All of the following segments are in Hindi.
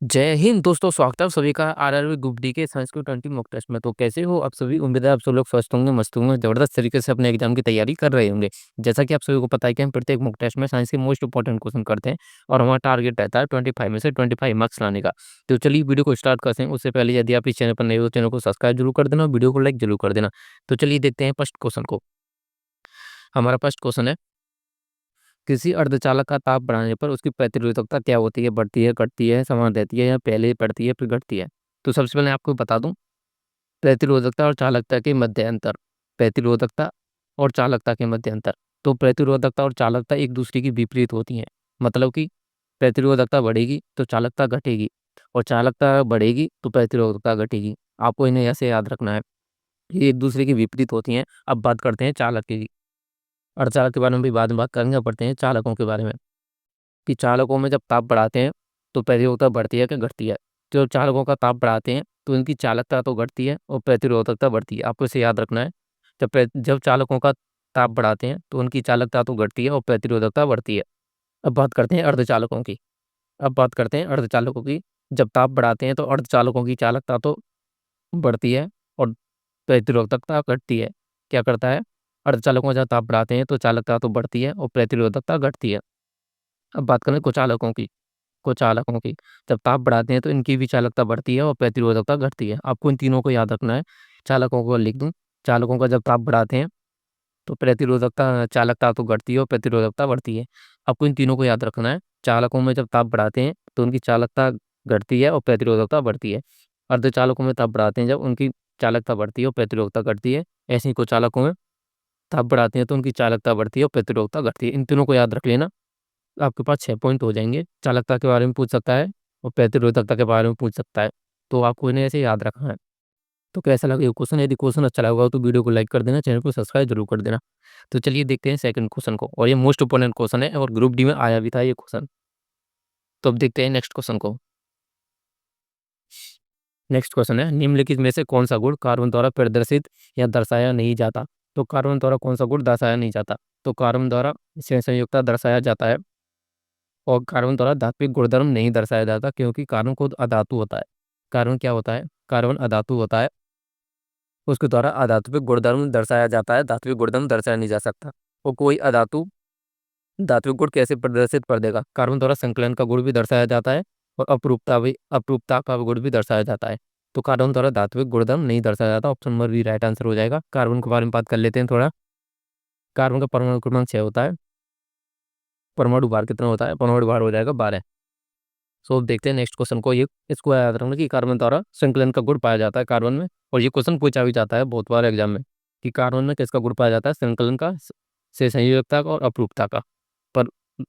जय हिंद दोस्तों, स्वागत है आप सभी का आरआरबी ग्रुप डी के साइंस के 20 मॉक टेस्ट में। तो कैसे हो आप सभी? उम्मीद है आप सब लोग स्वस्थ होंगे, मस्त होंगे, जबरदस्त तरीके से अपने एग्जाम की तैयारी कर रहे होंगे। जैसा कि आप सभी को पता है कि हम प्रत्येक मॉक टेस्ट में साइंस के मोस्ट इंपॉर्टेंट क्वेश्चन करते हैं और हमारा टारगेट रहता है 25 में से 25 मार्क्स लाने का। तो चलिए वीडियो को स्टार्ट करते हैं। उससे पहले यदि आप इस चैनल पर नए हो, चैनल को सब्सक्राइब जरूर कर देना और वीडियो को लाइक जरूर कर देना। तो चलिए देखते हैं फर्स्ट क्वेश्चन को। हमारा फर्स्ट क्वेश्चन है, किसी अर्धचालक का ताप बढ़ाने पर उसकी प्रतिरोधकता क्या होती है? बढ़ती है, घटती है, समान रहती है या पहले बढ़ती है फिर घटती है? तो सबसे पहले आपको बता दूं, प्रतिरोधकता और चालकता के मध्य अंतर। प्रतिरोधकता और चालकता के मध्य अंतर। तो प्रतिरोधकता और चालकता एक दूसरे की विपरीत होती हैं। मतलब कि प्रतिरोधकता बढ़ेगी तो चालकता घटेगी, और चालकता बढ़ेगी तो प्रतिरोधकता घटेगी। आपको इन्हें ऐसे याद रखना है, ये एक दूसरे की विपरीत होती हैं। अब बात करते हैं चालक की। अर्धचालक के बारे में भी बाद में बात करेंगे। अब बढ़ते हैं चालकों के बारे में, कि चालकों में जब ताप बढ़ाते हैं तो प्रतिरोधकता बढ़ती है कि घटती है? तो चालकों का ताप बढ़ाते हैं तो इनकी चालकता तो घटती है और प्रतिरोधकता बढ़ती है। आपको इसे याद रखना है। जब चालकों का ताप बढ़ाते हैं तो उनकी चालकता तो घटती है और प्रतिरोधकता बढ़ती है। अब बात करते हैं अर्धचालकों की। अब बात करते हैं अर्धचालकों की। जब ताप बढ़ाते हैं तो अर्धचालकों की चालकता तो बढ़ती है और प्रतिरोधकता घटती है। क्या करता है? अर्धचालकों का जब ताप बढ़ाते हैं तो चालकता तो बढ़ती है और प्रतिरोधकता घटती है। अब बात करें कुचालकों की। कुचालकों की, जब ताप बढ़ाते हैं तो इनकी भी चालकता बढ़ती है और प्रतिरोधकता घटती है। आपको इन तीनों को याद रखना है। चालकों को लिख दूं, चालकों का जब ताप बढ़ाते हैं तो प्रतिरोधकता चालकता तो घटती है और प्रतिरोधकता बढ़ती है। आपको इन तीनों को याद रखना है। चालकों में जब ताप बढ़ाते हैं तो उनकी चालकता घटती है और प्रतिरोधकता बढ़ती है। अर्धचालकों में ताप बढ़ाते हैं जब उनकी चालकता बढ़ती है और प्रतिरोधकता घटती है। ऐसे ही कुचालकों में ताप बढ़ाते हैं तो उनकी चालकता बढ़ती है और प्रतिरोधकता घटती है। इन तीनों को याद रख लेना, आपके पास 6 पॉइंट हो जाएंगे। चालकता के बारे में पूछ सकता है और प्रतिरोधकता के बारे में पूछ सकता है, तो आपको इन्हें ऐसे याद रखना है। तो कैसा लगा ये क्वेश्चन? यदि क्वेश्चन अच्छा लगा होगा तो वीडियो को लाइक कर देना, चैनल को सब्सक्राइब जरूर कर देना। तो चलिए देखते हैं सेकंड क्वेश्चन को, और ये मोस्ट इंपोर्टेंट क्वेश्चन है और ग्रुप डी में आया भी था ये क्वेश्चन। तो अब देखते हैं नेक्स्ट क्वेश्चन को। नेक्स्ट क्वेश्चन है, निम्नलिखित में से कौन सा गुण कार्बन द्वारा प्रदर्शित या दर्शाया नहीं जाता? तो कार्बन द्वारा कौन सा गुण दर्शाया नहीं जाता? तो कार्बन द्वारा संयुक्तता दर्शाया जाता है, और कार्बन द्वारा धात्विक गुणधर्म नहीं दर्शाया जाता, क्योंकि कार्बन खुद अधातु होता है। कार्बन क्या होता है? कार्बन अधातु होता है, उसके द्वारा अधात्विक गुणधर्म दर्शाया जाता है, धात्विक गुणधर्म दर्शाया नहीं जा सकता। वो कोई अधातु धात्विक गुण कैसे प्रदर्शित कर देगा? कार्बन द्वारा संकलन का गुण भी दर्शाया जाता है और अपरूपता का गुण भी दर्शाया जाता है। तो कार्बन द्वारा धात्विक गुणधर्म नहीं दर्शाया जाता। Option number B right answer हो जाएगा। कार्बन के बारे में बात कर लेते हैं थोड़ा। कार्बन का परमाणु क्रमांक 6 होता है। परमाणु भार कितना होता है? परमाणु भार हो जाएगा 12। सो अब देखते हैं नेक्स्ट क्वेश्चन को। ये इसको याद रखना कि कार्बन द्वारा संकलन का गुण पाया जाता है कार्बन में, और ये क्वेश्चन पूछा भी जाता है बहुत बार एग्जाम में, कि कार्बन में किसका गुण पाया जाता है? संकलन का, से संयोजकता का और अपरूपता का। पर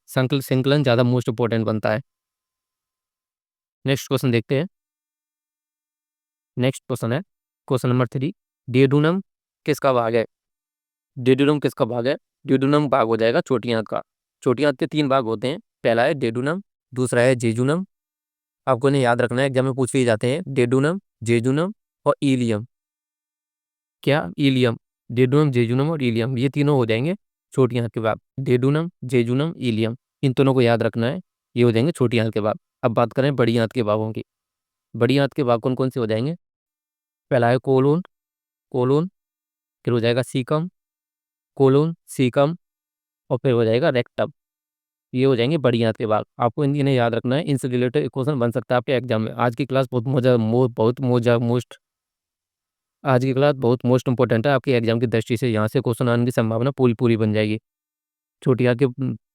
संकलन ज़्यादा मोस्ट इंपॉर्टेंट बनता है। नेक्स्ट क्वेश्चन देखते हैं। नेक्स्ट क्वेश्चन है क्वेश्चन नंबर 3, डेडुनम किसका भाग है? डेडुनम किसका भाग है? डेडुनम भाग हो जाएगा छोटी आंत का। छोटी आंत के 3 भाग होते हैं। पहला है डेडुनम, दूसरा है जेजुनम। आपको इन्हें याद रखना है, एग्जाम में पूछ लिए जाते हैं। डेडुनम, जेजुनम और ईलियम। क्या? ईलियम। डेडुनम, जेजुनम और ईलियम, ये तीनों हो जाएंगे छोटी आंत के भाग। डेडुनम, जेजुनम, ईलियम, इन तीनों को याद रखना है, ये हो जाएंगे छोटी आंत के भाग। अब बात करें बड़ी आंत के भागों की। बड़ी आंत के भाग कौन कौन से हो जाएंगे? पहला है कोलोन। कोलोन, फिर हो जाएगा सीकम। कोलोन, सीकम, और फिर हो जाएगा रेक्टम। ये हो जाएंगे बड़ी आंत के भाग। आपको इन्हें याद रखना है, इनसे रिलेटेड क्वेश्चन बन सकता है आपके एग्जाम में। आज की क्लास आज की क्लास बहुत मोस्ट इंपॉर्टेंट है आपके एग्जाम की दृष्टि से। यहाँ से क्वेश्चन आने की संभावना पूरी पूरी बन जाएगी। छोटी आंत के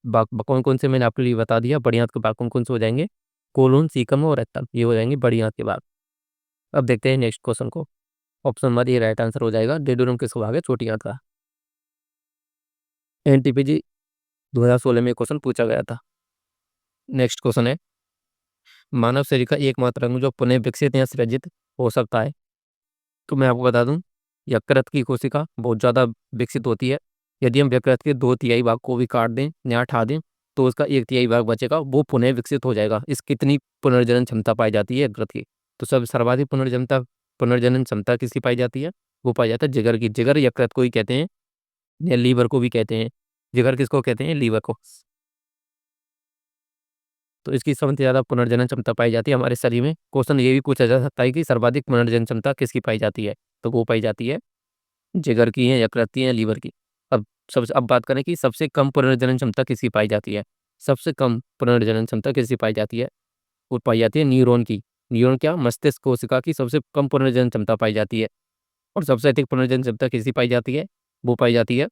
भाग कौन कौन से मैंने आपके लिए बता दिया। बड़ी आंत के भाग कौन कौन से हो जाएंगे? कोलोन, सीकम और रेक्टम, ये हो जाएंगे बड़ी आंत के भाग। अब देखते हैं नेक्स्ट क्वेश्चन को। ऑप्शन नंबर ये राइट आंसर हो जाएगा। डेडोरम किसका भाग है? छोटी आंत का। एनटीपीजी 2016 में क्वेश्चन पूछा गया था। नेक्स्ट क्वेश्चन है, मानव शरीर का एकमात्र अंग जो पुनः विकसित या सृजित हो सकता है। तो मैं आपको बता दूं, यकृत की कोशिका बहुत ज़्यादा विकसित होती है। यदि हम यकृत के 2/3 भाग को भी काट दें या हटा दें तो उसका 1/3 भाग बचेगा, वो पुनः विकसित हो जाएगा। इस कितनी पुनर्जनन क्षमता पाई जाती है यकृत की? तो सब सर्वाधिक पुनर्जनन क्षमता किसकी पाई जाती है? वो पाई जाता है जिगर की। जिगर यकृत को ही कहते हैं, या लीवर को भी कहते हैं। जिगर किसको कहते हैं? लीवर को। तो इसकी सबसे ज़्यादा पुनर्जनन क्षमता पाई जाती है हमारे शरीर में। क्वेश्चन ये भी पूछा जा सकता है कि सर्वाधिक पुनर्जनन क्षमता किसकी पाई जाती है? तो वो पाई जाती है जिगर की है, यकृत की है, लीवर की। अब बात करें कि सबसे कम पुनर्जनन क्षमता किसकी पाई जाती है? सबसे कम पुनर्जनन क्षमता किसकी पाई जाती है? वो पाई जाती है न्यूरॉन की। न्यूरॉन क्या? मस्तिष्क कोशिका की सबसे कम पुनर्जनन क्षमता पाई जाती है। और सबसे अधिक पुनर्जनन क्षमता किसकी पाई जाती है? वो पाई जाती है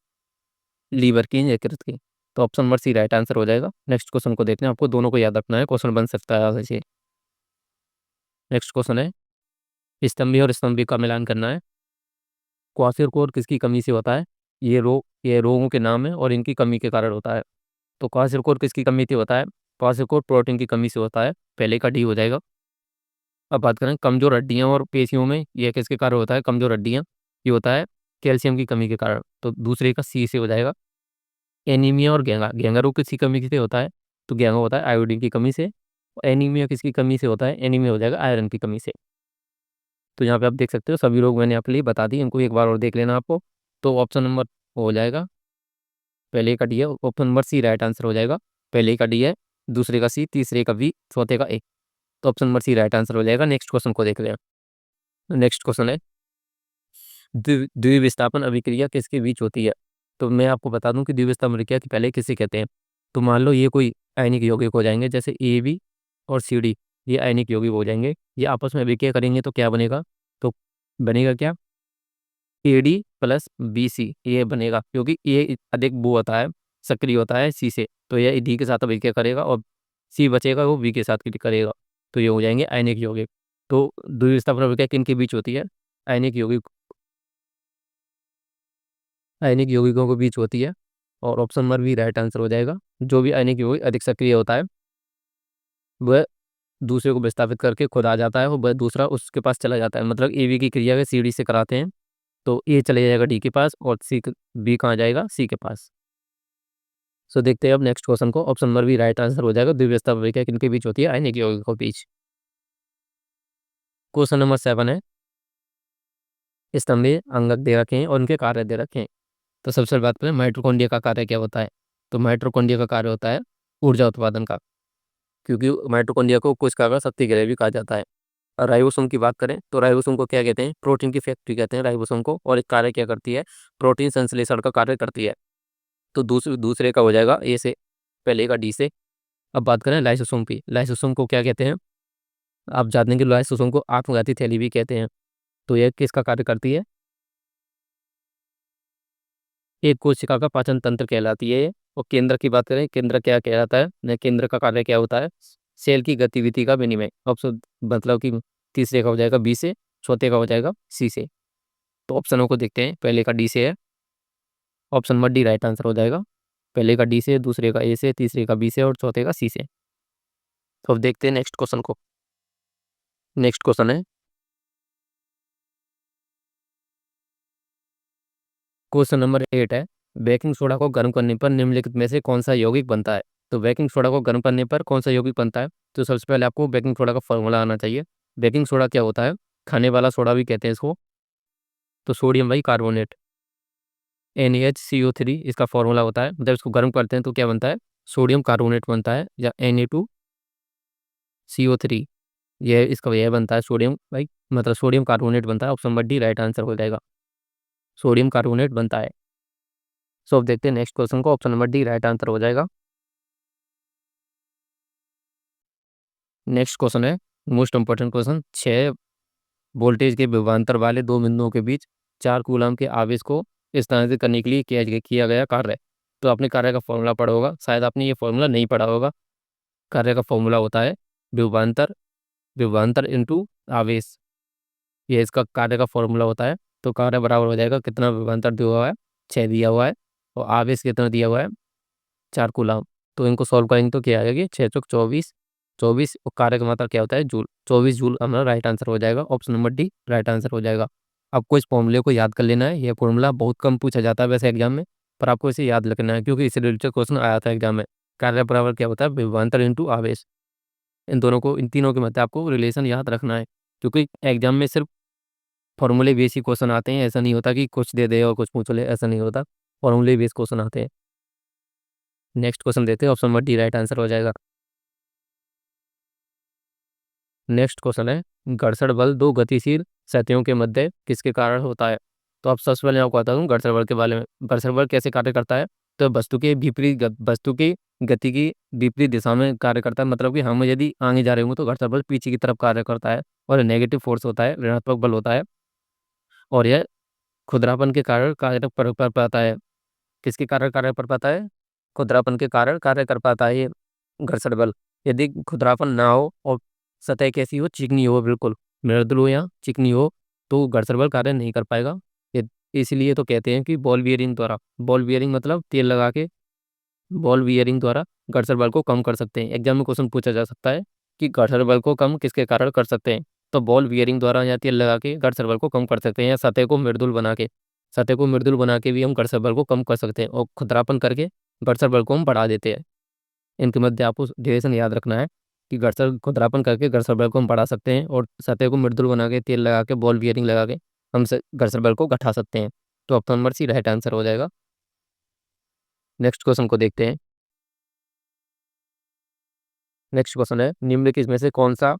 लीवर की, यकृत की। तो option number C right answer हो जाएगा। नेक्स्ट क्वेश्चन को देखते हैं, आपको दोनों को याद रखना है, क्वेश्चन बन सकता है वैसे। नेक्स्ट क्वेश्चन है, स्तंभी और स्तंभी का मिलान करना है। क्वासिरकोर किसकी कमी से होता है? ये रोगों के नाम है और इनकी कमी के कारण होता है। तो क्वासिरकोर किसकी कमी से होता है? क्वासिरकोर प्रोटीन की कमी से होता है, पहले का डी हो जाएगा। अब बात करें कमजोर हड्डियां और पेशियों में, यह किसके कारण होता है? कमजोर हड्डियां, ये होता है कैल्शियम की कमी के कारण। तो दूसरे का सी से हो जाएगा। एनीमिया और घेंगा, घेंगा रोग किसकी कमी से होता है? तो घेंगा होता है आयोडीन की कमी से। एनीमिया किसकी कमी से होता है? एनीमिया हो जाएगा आयरन की कमी से। तो यहाँ पे आप देख सकते हो सभी रोग मैंने आपके लिए बता दिए, इनको एक बार और देख लेना आपको। तो ऑप्शन नंबर हो जाएगा, पहले का डी है, option number C right answer हो जाएगा। पहले का डी है, दूसरे का सी, तीसरे का बी, चौथे का ए। तो option number C right answer हो जाएगा। नेक्स्ट क्वेश्चन को देख लें। नेक्स्ट क्वेश्चन है, द्विविस्थापन अभिक्रिया किसके बीच होती है? तो मैं आपको बता दूं कि द्विविस्थापन अभिक्रिया के पहले किसे कहते हैं। तो मान लो ये कोई आयनिक यौगिक हो जाएंगे, जैसे ए बी और सी डी, ये आयनिक यौगिक हो जाएंगे, ये आपस में अभिक्रिया करेंगे तो क्या बनेगा? तो बनेगा क्या? A D plus B C, ये बनेगा, क्योंकि ए अधिक वो होता है, सक्रिय होता है सी से, तो यह डी के साथ अभिक्रिया करेगा और सी बचेगा वो बी के साथ करेगा। तो ये हो जाएंगे आयनिक यौगिक। तो द्विविस्थापन अभिक्रिया किन के बीच होती है? आयनिक यौगिक, आयनिक यौगिकों के बीच होती है। और ऑप्शन नंबर भी राइट आंसर हो जाएगा। जो भी आयनिक यौगिक अधिक सक्रिय होता है वह दूसरे को विस्थापित करके खुद आ जाता है, और वह दूसरा उसके पास चला जाता है। मतलब ए बी की क्रिया वे सी डी से कराते हैं, तो ए चले जाएगा डी के पास और बी कहाँ जाएगा? सी के पास। सो देखते हैं अब नेक्स्ट क्वेश्चन को। ऑप्शन नंबर भी राइट आंसर हो जाएगा। द्विवस्था अभिक्रिया किनके बीच होती है? आयनिक यौगिकों के बीच। क्वेश्चन नंबर 7 है, स्तंभीय अंगक दे रखे हैं और उनके कार्य दे रखे हैं। तो सबसे बात करें माइटोकॉन्ड्रिया का कार्य क्या होता है? तो माइटोकॉन्ड्रिया का कार्य होता है ऊर्जा उत्पादन का, क्योंकि माइटोकॉन्ड्रिया को कोशिका का शक्ति गृह भी कहा जाता है। और राइबोसोम की बात करें तो राइबोसोम को क्या कहते हैं? प्रोटीन की फैक्ट्री कहते हैं राइबोसोम को। और एक कार्य क्या करती है? प्रोटीन संश्लेषण का कार्य करती है। तो दूसरे का हो जाएगा ए से, पहले का डी से। अब बात करें लाइसोसोम की, लाइसोसोम को क्या कहते हैं? आप जानते हैं कि लाइसोसोम को आत्मघाती थैली भी कहते हैं। तो यह किसका कार्य करती है? एक कोशिका का पाचन तंत्र कहलाती है ये। और केंद्र की बात करें, केंद्र क्या कहलाता है? न केंद्र का कार्य क्या होता है? सेल की गतिविधि का विनिमय। ऑप्शन मतलब कि तीसरे का हो जाएगा बी से, चौथे का हो जाएगा सी से। तो ऑप्शनों को देखते हैं, पहले का डी से है, option number D right answer हो जाएगा। पहले का डी से, दूसरे का ए से, तीसरे का बी से और चौथे का सी से। तो अब देखते हैं नेक्स्ट क्वेश्चन को। नेक्स्ट क्वेश्चन है, क्वेश्चन नंबर 8 है, बेकिंग सोडा को गर्म करने पर निम्नलिखित में से कौन सा यौगिक बनता है? तो बेकिंग सोडा को गर्म करने पर कौन सा यौगिक बनता है? तो सबसे पहले आपको बेकिंग सोडा का फॉर्मूला आना चाहिए। बेकिंग सोडा क्या होता है? खाने वाला सोडा भी कहते हैं इसको। तो सोडियम बाई कार्बोनेट, NaHCO3 इसका फॉर्मूला होता है। जब इसको गर्म करते हैं तो क्या बनता है? सोडियम कार्बोनेट बनता है, या Na2CO3, यह बनता है सोडियम बाई, मतलब सोडियम कार्बोनेट बनता है। Option number D right answer हो जाएगा, सोडियम कार्बोनेट बनता है। सो अब देखते हैं नेक्स्ट क्वेश्चन को। Option number D right answer हो जाएगा। नेक्स्ट क्वेश्चन है, मोस्ट इंपॉर्टेंट क्वेश्चन, 6 वोल्टेज के विभवांतर वाले दो बिंदुओं के बीच 4 कूलम के आवेश को स्थानांतरित करने के लिए किया गया कार्य। तो आपने कार्य का फॉर्मूला पढ़ा होगा, शायद आपने ये फॉर्मूला नहीं पढ़ा होगा। कार्य का फॉर्मूला होता है विभवांतर, विभवांतर इंटू आवेश, ये इसका कार्य का फॉर्मूला होता है। तो कार्य बराबर हो जाएगा, कितना विभवांतर दिया हुआ है? 6 दिया हुआ है, और आवेश कितना दिया हुआ है? 4 कूलम। तो इनको सॉल्व करेंगे तो क्या आएगा? 6 चौक 24, 24, और कार्य का मात्रा क्या होता है? जूल, 24 जूल हमारा राइट आंसर हो जाएगा। Option number D right answer हो जाएगा। आपको इस फॉर्मूले को याद कर लेना है। यह फॉर्मूला बहुत कम पूछा जाता है वैसे एग्जाम में, पर आपको इसे याद रखना है, क्योंकि इससे रिलेटेड क्वेश्चन आया था एग्जाम में। कार्य बराबर क्या होता है? विभवांतर इंटू आवेश। इन दोनों को, इन तीनों के मध्य आपको रिलेशन याद रखना है, क्योंकि एग्जाम में सिर्फ फॉर्मूले बेसिक क्वेश्चन आते हैं। ऐसा नहीं होता कि कुछ दे दे और कुछ पूछ ले, ऐसा नहीं होता। फॉर्मूले बेस्ड क्वेश्चन आते हैं। नेक्स्ट क्वेश्चन देते हैं, option number D right answer हो जाएगा। नेक्स्ट क्वेश्चन है, घर्षण बल दो गतिशील सतहों के मध्य किसके कारण होता है? तो अब सबसे पहले आपको बता दूं घर्षण बल के बारे में। घर्षण बल कैसे कार्य करता है? तो वस्तु की गति की विपरीत दिशा में कार्य करता है। मतलब कि हम यदि आगे जा रहे होंगे तो घर्षण बल पीछे की तरफ कार्य करता है, और नेगेटिव फोर्स होता है, ऋणात्मक बल होता है, और यह खुरदरापन के कारण कार्य कर पाता है। किसके कारण कार्य कर पाता है? खुरदरापन के कारण कार्य कर पाता है ये घर्षण बल। यदि खुरदरापन ना हो और सतह कैसी हो, चिकनी हो, बिल्कुल मृदुल हो या चिकनी हो, तो घर्षण बल कार्य नहीं कर पाएगा। ये इसलिए तो कहते हैं कि बॉल बियरिंग मतलब तेल लगा के बॉल बियरिंग द्वारा घर्षण बल को कम कर सकते हैं। एग्जाम में क्वेश्चन पूछा जा सकता है कि घर्षण बल को कम किसके कारण कर सकते हैं? तो बॉल बियरिंग द्वारा या तेल लगा के घर्षण बल को कम कर सकते हैं, या सतह को मृदुल बना के भी हम घर्षण बल को कम कर सकते हैं, और खुरदरापन करके घर्षण बल को हम बढ़ा देते हैं। इनके मध्य आपको रिलेशन याद रखना है कि घर्षण खुरदरापन करके घर्षण बल को हम बढ़ा सकते हैं, और सतह को मृदुल बना के तेल लगा के बॉल बियरिंग लगा के हम घर्षण बल को घटा सकते हैं। तो option number C right answer हो जाएगा। नेक्स्ट क्वेश्चन को देखते हैं। नेक्स्ट क्वेश्चन है, निम्नलिखित में से कौन सा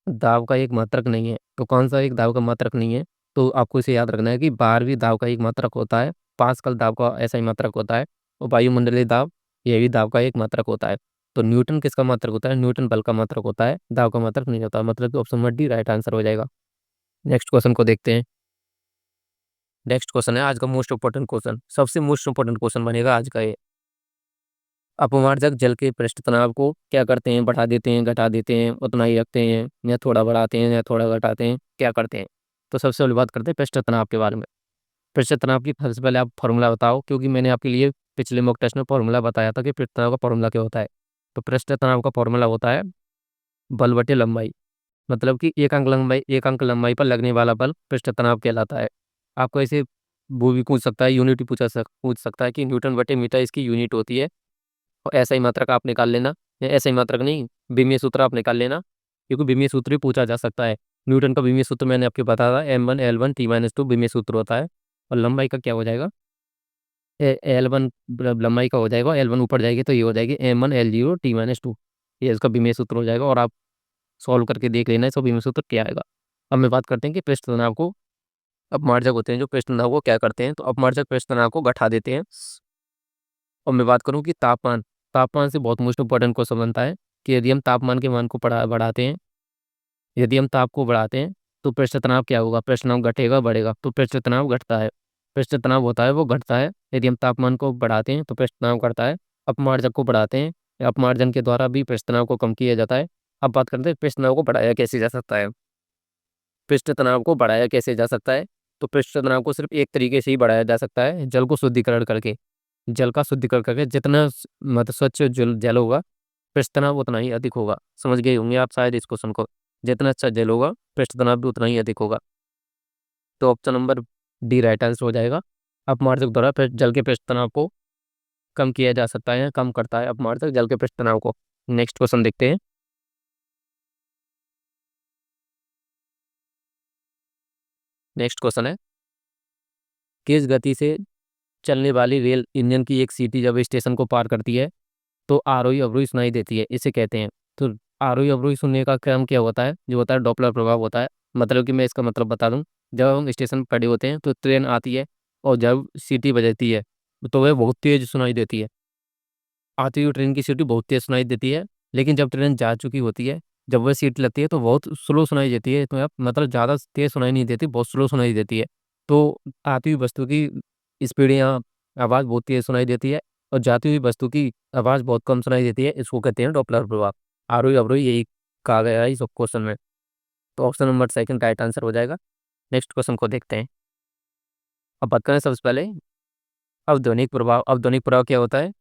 दाब का एक मात्रक नहीं है? तो कौन सा एक दाब का मात्रक नहीं है? तो आपको इसे याद रखना है कि 12वीं दाब का एक मात्रक होता है, पास्कल दाब का ऐसा ही मात्रक होता है, और वायुमंडलीय दाब ये भी दाब का एक मात्रक होता है। तो न्यूटन किसका मात्रक होता है? न्यूटन बल का मात्रक होता है, दाब का मात्रक नहीं होता। मतलब कि option number D right answer हो जाएगा। नेक्स्ट क्वेश्चन को देखते हैं। नेक्स्ट क्वेश्चन है आज का मोस्ट इंपॉर्टेंट क्वेश्चन, सबसे मोस्ट इंपॉर्टेंट क्वेश्चन बनेगा आज का ये। अपमार्जक जल के पृष्ठ तनाव को क्या करते हैं? बढ़ा देते हैं, घटा देते हैं, उतना ही रखते हैं, या थोड़ा बढ़ाते हैं, या थोड़ा घटाते हैं, क्या करते हैं? तो सबसे पहले बात करते हैं पृष्ठ तनाव के बारे में। पृष्ठ तनाव की सबसे पहले आप फॉर्मूला बताओ, क्योंकि मैंने आपके लिए पिछले मॉक टेस्ट में फॉर्मूला बताया था कि पृष्ठ तनाव का फॉर्मूला क्या होता है। तो पृष्ठ तनाव का फॉर्मूला होता है बल बटे लंबाई। मतलब कि एक अंक लंबाई पर लगने वाला बल पृष्ठ तनाव कहलाता है। आपको ऐसे वो भी पूछ सकता है, यूनिट भी पूछ सकता है कि न्यूटन बटे मीटर इसकी यूनिट होती है। और ऐसा ही मात्रक आप निकाल लेना, या ऐसा ही मात्रक नहीं, विमीय सूत्र आप निकाल लेना, क्योंकि विमीय सूत्र भी पूछा जा सकता है। न्यूटन का विमीय सूत्र मैंने आपको बताया था, M1L1T-2 विमीय सूत्र होता है। और लंबाई का क्या हो जाएगा? L1 लंबाई का हो जाएगा, L1 ऊपर जाएगी तो ये हो जाएगी M1L0T-2। ये इसका विमीय सूत्र हो जाएगा, और आप सॉल्व करके देख लेना इसका विमीय सूत्र क्या आएगा। अब मैं बात करते हैं कि पृष्ठ तनाव को अपमार्जक होते हैं जो पृष्ठ तनाव को क्या करते हैं, तो अपमार्जक पृष्ठ तनाव को घटा देते हैं। और मैं बात करूं कि तापमान से बहुत मोस्ट इंपॉर्टेंट क्वेश्चन बनता है कि यदि हम तापमान के मान को बढ़ाते हैं, यदि हम ताप को बढ़ाते हैं तो पृष्ठ तनाव क्या होगा? पृष्ठ तनाव घटेगा, बढ़ेगा? तो पृष्ठ तनाव घटता है। पृष्ठ तनाव होता है वो घटता है। यदि हम तापमान को बढ़ाते हैं तो पृष्ठ तनाव घटता है। अपमार्जक को बढ़ाते हैं, या अपमार्जन के द्वारा भी पृष्ठ तनाव को कम किया जाता है। अब बात करते हैं पृष्ठ तनाव को बढ़ाया कैसे जा सकता है। पृष्ठ तनाव को बढ़ाया कैसे जा सकता है? तो पृष्ठ तनाव को सिर्फ एक तरीके से ही बढ़ाया जा सकता है, जल को शुद्धिकरण करके। जल का शुद्धिकरण करके जितना मतलब स्वच्छ जल जल होगा, पृष्ठ तनाव उतना ही अधिक होगा। समझ गए होंगे आप शायद इस क्वेश्चन को। जितना अच्छा जल होगा, पृष्ठ तनाव भी उतना ही अधिक होगा। तो option number D right answer हो जाएगा। अपमार्जक द्वारा जल के पृष्ठ तनाव को कम किया जा सकता है, कम करता है अपमार्जक जल के पृष्ठ तनाव को। नेक्स्ट क्वेश्चन देखते हैं। नेक्स्ट क्वेश्चन है, किस गति से चलने वाली रेल इंजन की एक सीटी जब स्टेशन को पार करती है तो आरोही अवरोही सुनाई देती है, इसे कहते हैं? तो आरोही अवरोही सुनने का क्रम क्या होता है? जो होता है डॉपलर प्रभाव होता है। मतलब कि मैं इसका मतलब बता दूं, जब हम स्टेशन पर खड़े होते हैं तो ट्रेन आती है, और जब सीटी बजती है तो वह बहुत तेज सुनाई देती है। आती हुई ट्रेन की सीटी बहुत तेज सुनाई देती है, लेकिन जब ट्रेन जा चुकी होती है, जब वह सीट लगती है तो बहुत स्लो सुनाई देती है। तो आप मतलब ज़्यादा तेज सुनाई नहीं देती, बहुत स्लो सुनाई देती है। तो आती हुई वस्तु की स्पीड या आवाज़ बहुत तेज सुनाई देती है, और जाती हुई वस्तु की आवाज़ बहुत कम सुनाई देती है। इसको कहते हैं डॉपलर प्रभाव। आरोही अवरोही यही कहा गया है इस क्वेश्चन में। तो option number second right answer हो जाएगा। नेक्स्ट क्वेश्चन को देखते हैं। अब बात करें सबसे पहले अवध्वनिक प्रभाव। अवध्वनिक प्रभाव क्या होता है?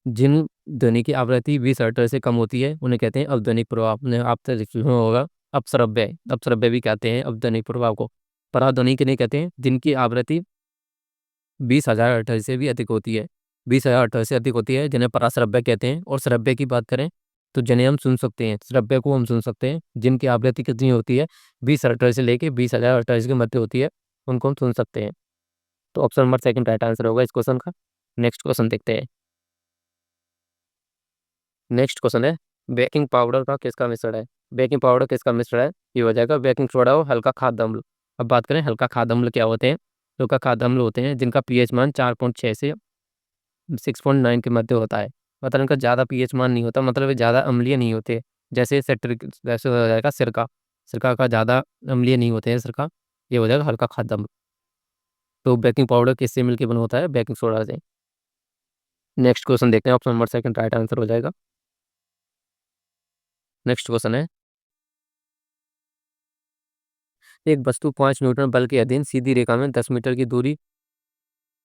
जिन ध्वनि की आवृत्ति 20 हर्ट्ज से कम होती है उन्हें कहते हैं अवध्वनिक प्रभाव। आपने आपसे सुना होगा अपश्रव्य। अपश्रव्य भी कहते हैं अवध्वनिक प्रभाव को। पराध्वनि किन्हें कहते हैं? जिनकी आवृत्ति 20,000 हर्ट्ज से भी अधिक होती है। 20,000 हर्ट्ज से अधिक होती है जिन्हें पराश्रव्य कहते हैं। और श्रव्य की बात करें तो जिन्हें हम सुन सकते हैं, श्रव्य को हम सुन सकते हैं, जिनकी आवृत्ति कितनी होती है? 20 हर्ट्ज से लेके 20,000 हर्ट्ज के मध्य होती है, उनको हम सुन सकते हैं। तो option number second right answer होगा इस क्वेश्चन का। नेक्स्ट क्वेश्चन देखते हैं। नेक्स्ट क्वेश्चन है, बेकिंग पाउडर का किसका मिश्रण है? बेकिंग पाउडर किसका मिश्रण है? ये हो जाएगा बेकिंग सोडा और हल्का खाद्य अम्ल। अब बात करें हल्का खाद्य अम्ल क्या होते हैं? हल्का खाद्य अम्ल होते हैं जिनका पीएच मान 4.6 से 6.9 के मध्य होता है। मतलब इनका ज़्यादा पीएच मान नहीं होता, मतलब ये ज़्यादा अम्लीय नहीं होते। जैसे सेट्रिक जैसे हो जाएगा सिरका, सिरका का ज़्यादा अम्लीय नहीं होते हैं सिरका, ये हो जाएगा हल्का खाद्य अम्ल। तो बेकिंग पाउडर किससे मिलके बना होता है? बेकिंग सोडा से। नेक्स्ट क्वेश्चन देखते हैं, option number second right answer हो जाएगा। नेक्स्ट क्वेश्चन है, एक वस्तु 5 न्यूटन बल के अधीन सीधी रेखा में 10 मीटर की दूरी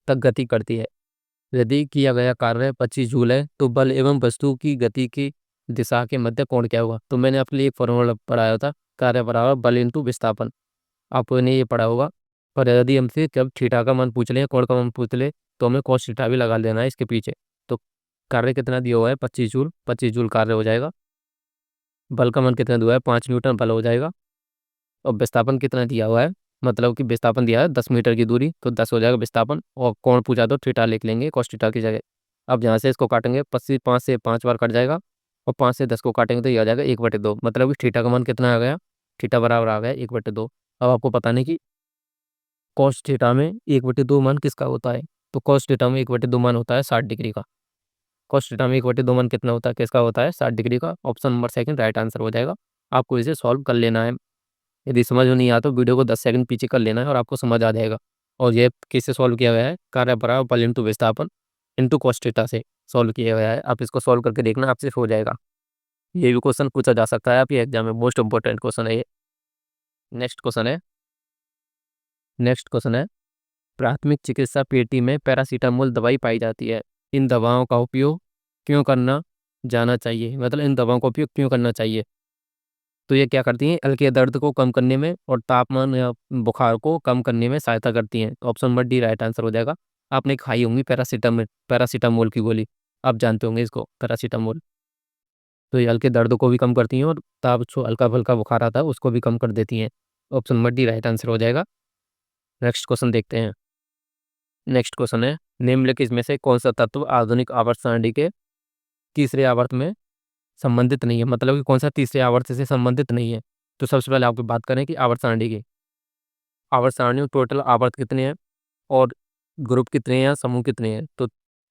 तक गति करती है। यदि किया गया कार्य 25 जूल है तो बल एवं वस्तु की गति की दिशा के मध्य कोण क्या होगा? तो मैंने आपके लिए एक फॉर्मूला पढ़ाया था, कार्य बराबर बल इंटू विस्थापन। आपने ये पढ़ा होगा। पर यदि हमसे जब थीटा का मान पूछ ले, कोण का मान पूछ ले, तो हमें cos थीटा भी लगा लेना है इसके पीछे। तो कार्य कितना दिया हुआ है? 25 जूल, 25 जूल कार्य हो जाएगा। बल का मान कितना दिया हुआ है? 5 न्यूटन बल हो जाएगा। और विस्थापन कितना दिया हुआ है? मतलब कि विस्थापन दिया है 10 मीटर की दूरी, तो 10 हो जाएगा विस्थापन। और कोण पूछा तो थीटा लिख लेंगे cos थीटा की जगह। अब यहाँ से इसको काटेंगे, 5 से 5 बार कट जाएगा, और 5 से 10 को काटेंगे तो ये आ जाएगा 1/2। मतलब कि थीटा का मान कितना आ गया? थीटा बराबर आ गया 1/2। अब आपको पता नहीं कि cos थीटा में 1/2 मान किसका होता है? तो cos थीटा में 1/2 मान होता है 60 डिग्री का। cos थीटा में 1/2 मान कितना होता है? किसका होता है? 60 डिग्री का। Option number second right answer हो जाएगा। आपको इसे सॉल्व कर लेना है। यदि समझ में नहीं आता तो वीडियो को 10 सेकंड पीछे कर लेना है और आपको समझ आ जाएगा। और ये किससे सॉल्व किया गया है? कार्य बराबर बल इंटू विस्थापन इंटू cos थीटा से सॉल्व किया गया है। आप इसको सॉल्व करके देखना, आपसे हो जाएगा। ये भी क्वेश्चन पूछा जा सकता है आपके एग्जाम में, मोस्ट इंपॉर्टेंट क्वेश्चन है ये। नेक्स्ट क्वेश्चन है, नेक्स्ट क्वेश्चन है, प्राथमिक चिकित्सा पेटी में पैरासीटामोल दवाई पाई जाती है। इन दवाओं का उपयोग क्यों करना जाना चाहिए? मतलब इन दवाओं का उपयोग क्यों करना चाहिए? तो ये क्या करती हैं? हल्के दर्द को कम करने में और तापमान या बुखार को कम करने में सहायता करती हैं। तो option number D right answer हो जाएगा। आपने खाई होंगी पैरासीटामोल, पैरासीटामोल की गोली, आप जानते होंगे इसको पैरासीटामोल। तो ये हल्के दर्द को भी कम करती हैं और ताप जो हल्का फुल्का बुखार आता है उसको भी कम कर देती हैं। Option number D right answer हो जाएगा। नेक्स्ट क्वेश्चन देखते हैं। नेक्स्ट क्वेश्चन है, निम्नलिखित में से कौन सा तत्व आधुनिक आवर्त सारणी के तीसरे आवर्त में संबंधित नहीं है? मतलब कि कौन सा तीसरे आवर्त से संबंधित नहीं है? तो सबसे पहले आपको बात करें कि आवर्त सारणी की, आवर्त सारणी में टोटल आवर्त कितने हैं और ग्रुप कितने हैं या समूह कितने हैं? तो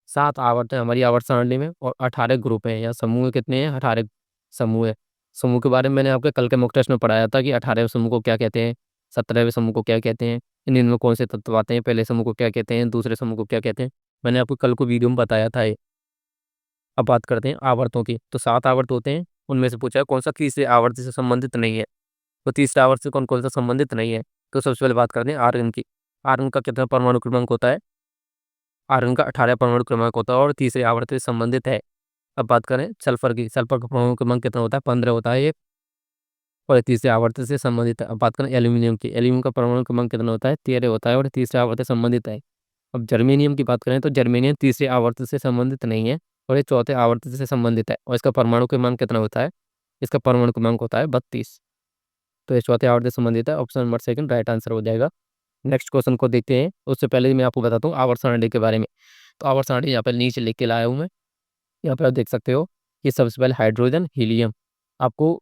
7 आवर्त हैं हमारी आवर्त सारणी में और 18 ग्रुप हैं या समूह कितने हैं? 18 समूह है। समूह के बारे में मैंने आपके कल के मॉक टेस्ट में पढ़ाया था कि 18वें समूह को क्या कहते हैं, 17वें समूह को क्या कहते हैं, इनमें कौन से तत्व आते हैं, पहले समूह को क्या कहते हैं, दूसरे समूह को क्या कहते हैं। मैंने आपको कल को वीडियो में बताया था ये। अब बात करते हैं आवर्तों की। तो 7 आवर्त होते हैं, उनमें से पूछा है कौन सा तीसरे आवर्त से संबंधित नहीं है? तो तीसरे आवर्त से कौन कौन सा संबंधित नहीं है? तो सबसे पहले बात करते हैं आर्गन की। आर्गन का कितना परमाणु क्रमांक होता है? आर्गन का 18 परमाणु क्रमांक होता है और तीसरे आवर्त से संबंधित है। अब बात करें सल्फर की, सल्फर का परमाणु क्रमांक कितना होता है? 15 होता है ये, और तीसरे आवर्त से संबंधित है। अब बात करें एल्यूमिनियम की, एल्यूमिनियम का परमाणु क्रमांक कितना होता है? 13 होता है और तीसरे आवर्त से संबंधित है। अब जर्मेनियम की बात करें तो जर्मेनियम तीसरे आवर्त से संबंधित नहीं है और ये चौथे आवर्त से संबंधित है, और इसका परमाणु क्रमांक कितना होता है? इसका परमाणु क्रमांक होता है 32। तो ये चौथे आवर्त से संबंधित है। Option number second right answer हो जाएगा। नेक्स्ट क्वेश्चन को देखते हैं, उससे पहले मैं आपको बताता हूँ आवर्त सारणी के बारे में। तो आवर्त सारणी यहाँ पर नीचे लिख के लाया हूँ मैं, यहाँ पर आप देख सकते हो कि सबसे पहले हाइड्रोजन, हीलियम। आपको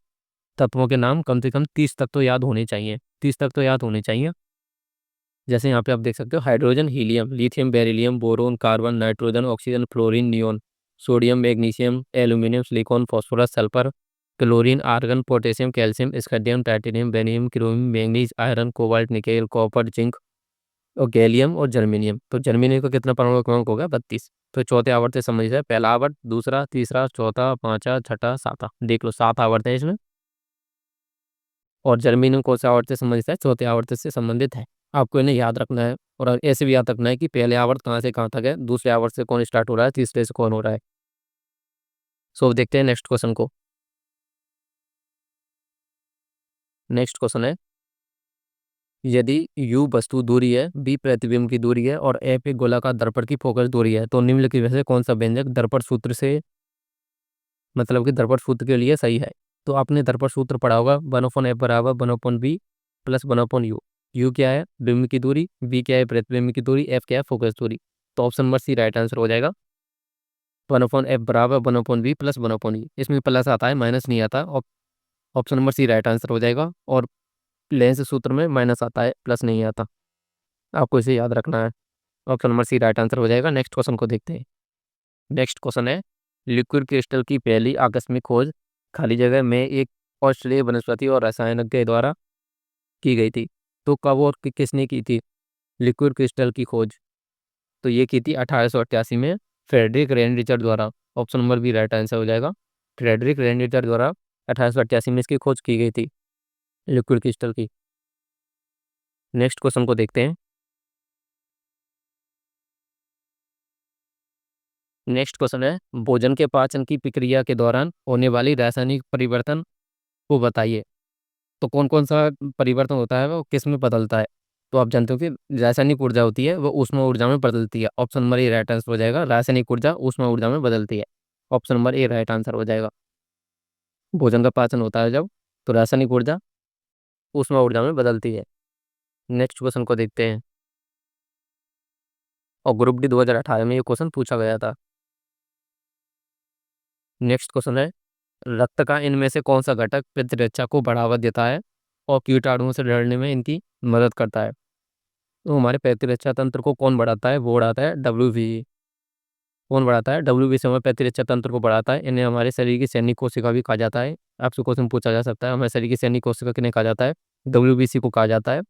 तत्वों के नाम कम से कम 30 तक तो याद होने चाहिए, 30 तक तो याद होने चाहिए। जैसे यहाँ पे आप देख सकते हो hydrogen, helium, lithium, beryllium, boron, carbon, nitrogen, oxygen, fluorine, neon, sodium, magnesium, aluminium, silicon, phosphorus, sulphur, chlorine, argon, potassium, calcium, scandium, titanium, बेनियम, chromium, manganese, iron, cobalt, nickel, copper, zinc और गैलियम और जर्मेनियम। तो जर्मेनियम का कितना परमाणु क्रमांक होगा? 32। तो चौथे आवर्त से संबंधित है, पहला आवर्त, दूसरा, तीसरा, चौथा, पांचवा, छठा, सातवां। देख लो 7 आवर्त है इसमें, और जर्मेनियम कौन से आवर्त से संबंधित है? चौथे आवर्त से संबंधित है। आपको इन्हें याद रखना है और ऐसे भी याद रखना है कि पहले आवर्त कहाँ से कहाँ तक है, दूसरे आवर्त से कौन स्टार्ट हो रहा है, तीसरे से कौन हो रहा है। सो देखते हैं नेक्स्ट क्वेश्चन को। नेक्स्ट क्वेश्चन है, यदि u वस्तु दूरी है, b प्रतिबिंब की दूरी है और f एक गोलाकार दर्पण की फोकस दूरी है, तो निम्नलिखित में से कौन सा व्यंजक दर्पण सूत्र से, मतलब कि दर्पण सूत्र के लिए सही है? तो आपने दर्पण सूत्र पढ़ा होगा, 1/f बराबर 1/b प्लस 1/u। यू क्या है? बिंब की दूरी, बी क्या है? प्रतिबिंब की दूरी, एफ क्या है? फोकस दूरी। तो option number C right answer हो जाएगा। 1/f बराबर 1/b प्लस 1/u। इसमें प्लस आता है, माइनस नहीं आता। और option number C right answer हो जाएगा। और लेंस सूत्र में माइनस आता है, प्लस नहीं आता, आपको इसे याद रखना है। Option number C right answer हो जाएगा। नेक्स्ट क्वेश्चन को देखते हैं। नेक्स्ट क्वेश्चन है, लिक्विड क्रिस्टल की पहली आकस्मिक खोज खाली जगह में एक ऑस्ट्रेलियाई वनस्पति और रसायनज्ञ के द्वारा की गई थी। तो कब और किसने की थी लिक्विड क्रिस्टल की खोज? तो ये की थी 1888 में फ्रेडरिक रेन रिचर्ड द्वारा। Option number B right answer हो जाएगा। फ्रेडरिक रेन रिचर्ड द्वारा 1888 में इसकी खोज की गई थी लिक्विड क्रिस्टल की। नेक्स्ट क्वेश्चन को देखते हैं। नेक्स्ट क्वेश्चन है, भोजन के पाचन की प्रक्रिया के दौरान होने वाली रासायनिक परिवर्तन को बताइए। तो कौन कौन सा परिवर्तन होता है वो किस में बदलता है? तो आप जानते हो कि रासायनिक ऊर्जा होती है वो ऊष्मा ऊर्जा में बदलती है। Option number A right answer हो जाएगा। रासायनिक ऊर्जा ऊष्मा ऊर्जा में बदलती है। Option number A right answer हो जाएगा। भोजन का पाचन होता है जब, तो रासायनिक ऊर्जा ऊष्मा ऊर्जा में बदलती है। नेक्स्ट क्वेश्चन को देखते हैं। और ग्रुप डी 2018 में ये क्वेश्चन पूछा गया था। नेक्स्ट क्वेश्चन है, रक्त का इनमें से कौन सा घटक प्रतिरक्षा को बढ़ावा देता है और कीटाणुओं से लड़ने में इनकी मदद करता है? तो हमारे प्रतिरक्षा तंत्र को कौन बढ़ाता है? वो बढ़ाता है WBC। कौन बढ़ाता है? WBC हमारे प्रतिरक्षा तंत्र को बढ़ाता है। इन्हें हमारे शरीर की सैनिक कोशिका भी कहा जाता है। आपसे क्वेश्चन पूछा जा सकता है, हमारे शरीर की सैनिक कोशिका किन्हें कहा जाता है? WBC को कहा जाता है।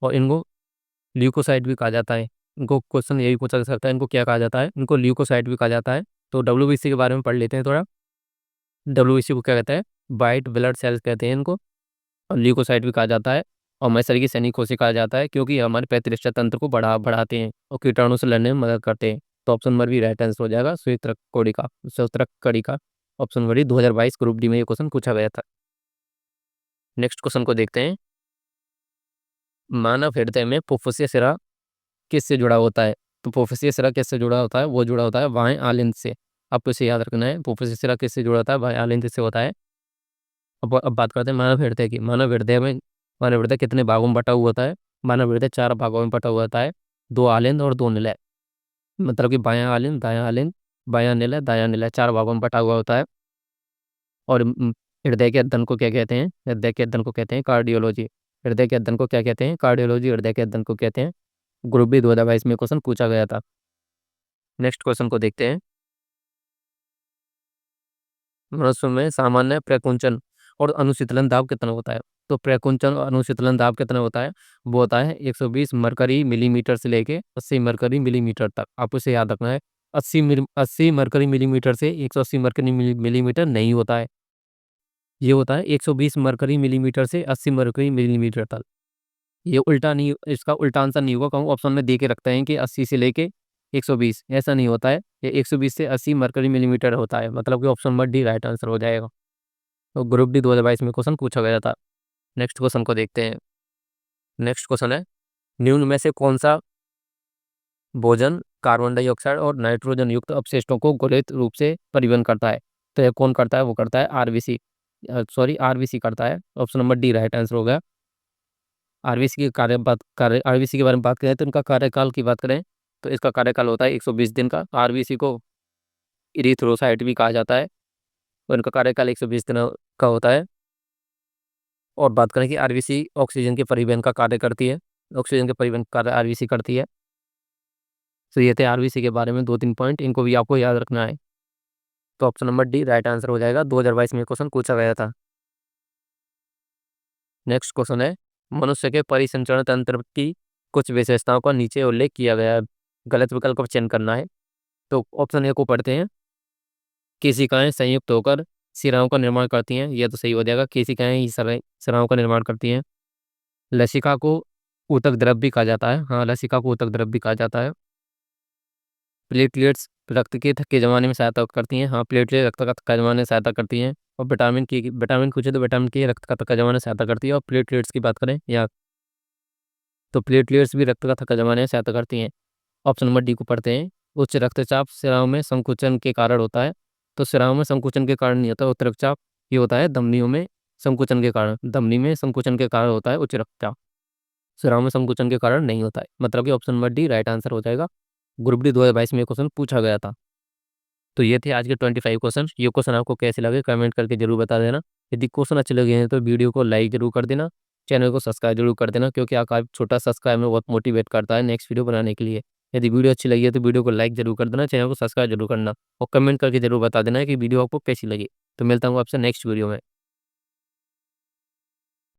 और इनको ल्यूकोसाइट भी कहा जाता है। इनको क्वेश्चन यही पूछा जा सकता है, इनको क्या कहा जाता है? इनको ल्यूकोसाइट भी कहा जाता है। तो WBC के बारे में पढ़ लेते हैं थोड़ा। WBC को क्या कहते हैं? वाइट ब्लड सेल्स कहते हैं इनको। और ल्यूकोसाइट भी कहा जाता है। और हमारे शरीर की सैनिक कोशिका कहा जाता है, क्योंकि हमारे प्रतिरक्षा तंत्र को बढ़ाते हैं और कीटाणु से लड़ने में मदद करते हैं। तो ऑप्शन नंबर भी राइट आंसर हो जाएगा। सूत्रक कड़ी का। ऑप्शन नंबर 2022 ग्रुप डी में ये क्वेश्चन पूछा गया था। नेक्स्ट क्वेश्चन को देखते हैं। मानव हृदय में फुफ्फुसीय सिरा किससे जुड़ा होता है? तो फुफ्फुसीय सिरा किससे जुड़ा होता है? वो जुड़ा होता है बाएं आलिंद से। आपको इसे याद रखना है। फुफ्फुसीय सिरा किससे जुड़ा होता है? बाएं आलिंद से होता है। अब बात करते हैं मानव हृदय की। मानव हृदय कितने भागों में बटा हुआ होता है? मानव हृदय 4 भागों में बटा हुआ होता है। 2 आलिंद और 2 निलय। मतलब कि बायां आलिंद, दायां आलिंद, बायां निलय, दायां निलय, 4 भागों में बटा हुआ होता है। और हृदय के अध्ययन को क्या कहते हैं? हृदय के अध्ययन को कहते हैं कार्डियोलॉजी। हृदय के अध्ययन को क्या कहते हैं? कार्डियोलॉजी हृदय के अध्ययन को कहते हैं। ग्रुप बी 2022 में क्वेश्चन पूछा गया था। नेक्स्ट क्वेश्चन को देखते हैं। मनुष्य में सामान्य प्रकुंचन और अनुशीतलन दाब कितना होता है? तो प्रकुंचन और अनुशीतलन दाब कितना होता है? वो होता है 120 मरकरी मिलीमीटर से लेके 80 मरकरी मिलीमीटर तक। आपको इसे याद रखना है। 80 मरकरी मिलीमीटर से 180 मरकरी मिलीमीटर नहीं होता है। ये होता है 120 मरकरी मिलीमीटर से 80 मरकरी मिलीमीटर तक। ये उल्टा नहीं, इसका उल्टा आंसर नहीं होगा। कहूँ ऑप्शन में दे के रखते हैं कि 80 से लेके 120, ऐसा नहीं होता है। ये 120 से 80 मरकरी मिलीमीटर होता है। मतलब कि option number D right answer हो जाएगा। तो ग्रुप डी 2022 में क्वेश्चन पूछा गया था। नेक्स्ट क्वेश्चन को देखते हैं। नेक्स्ट क्वेश्चन है, निम्न में से कौन सा भोजन कार्बन डाइऑक्साइड और नाइट्रोजन युक्त अपशिष्टों को गलित रूप से परिवहन करता है? तो ये कौन करता है? वो करता है RBC करता है। Option number D right answer हो गया। आरबीसी की आरबीसी के बारे में बात करें तो इनका कार्यकाल की बात करें तो इसका कार्यकाल होता है 120 दिन का। आरबीसी को इरिथ्रोसाइट भी कहा जाता है और इनका कार्यकाल 120 दिन का होता है। और बात करें कि आरबीसी ऑक्सीजन के परिवहन का कार्य करती है। ऑक्सीजन के परिवहन का कार्य आरबीसी करती है। तो ये थे आरबीसी के बारे में 2-3 पॉइंट, इनको भी आपको याद रखना है। तो option number D right answer हो जाएगा। 2022 में क्वेश्चन पूछा गया था। नेक्स्ट क्वेश्चन है, मनुष्य के परिसंचरण तंत्र की कुछ विशेषताओं का नीचे उल्लेख किया गया है। गलत विकल्प का चयन करना है। तो ऑप्शन ए को पढ़ते हैं। केशिकाएं संयुक्त होकर सिराओं का निर्माण करती हैं। यह तो सही हो जाएगा। केशिकाएं ही सिराओं का निर्माण करती हैं। लसिका को ऊतक द्रव भी कहा जाता है। हाँ, लसिका को ऊतक द्रव भी कहा जाता है। प्लेटलेट्स रक्त के थक्के जमाने में सहायता करती हैं। हाँ, प्लेटलेट रक्त का थक्का जमाने में सहायता करती हैं। और विटामिन पूछे तो विटामिन के रक्त का थक्का जमाने में सहायता करती है। और प्लेटलेट्स की बात करें या तो प्लेटलेट्स भी रक्त का थक्का जमाने में सहायता करती हैं। ऑप्शन नंबर डी को पढ़ते हैं। उच्च रक्तचाप सिराओं में संकुचन के कारण होता है। तो सिराओं में संकुचन के कारण नहीं होता उच्च रक्तचाप, ये होता है धमनियों में संकुचन के कारण। धमनी में संकुचन के कारण होता है उच्च रक्तचाप, सिराओं में संकुचन के कारण नहीं होता है। मतलब कि option number D right answer हो जाएगा। ग्रुप डी 2022 में क्वेश्चन पूछा गया था। तो ये थे आज के 25 क्वेश्चन। ये क्वेश्चन आपको कैसे लगे कमेंट करके जरूर बता देना। यदि क्वेश्चन अच्छे लगे हैं तो वीडियो को लाइक ज़रूर कर देना, चैनल को सब्सक्राइब ज़रूर कर देना, क्योंकि आपका छोटा सब्सक्राइब में बहुत मोटिवेट करता है नेक्स्ट वीडियो बनाने के लिए। यदि वीडियो अच्छी लगी है तो वीडियो को लाइक ज़रूर कर देना, चैनल को सब्सक्राइब ज़रूर करना और कमेंट करके ज़रूर बता देना कि वीडियो आपको कैसी लगी। तो मिलता हूँ आपसे नेक्स्ट वीडियो में।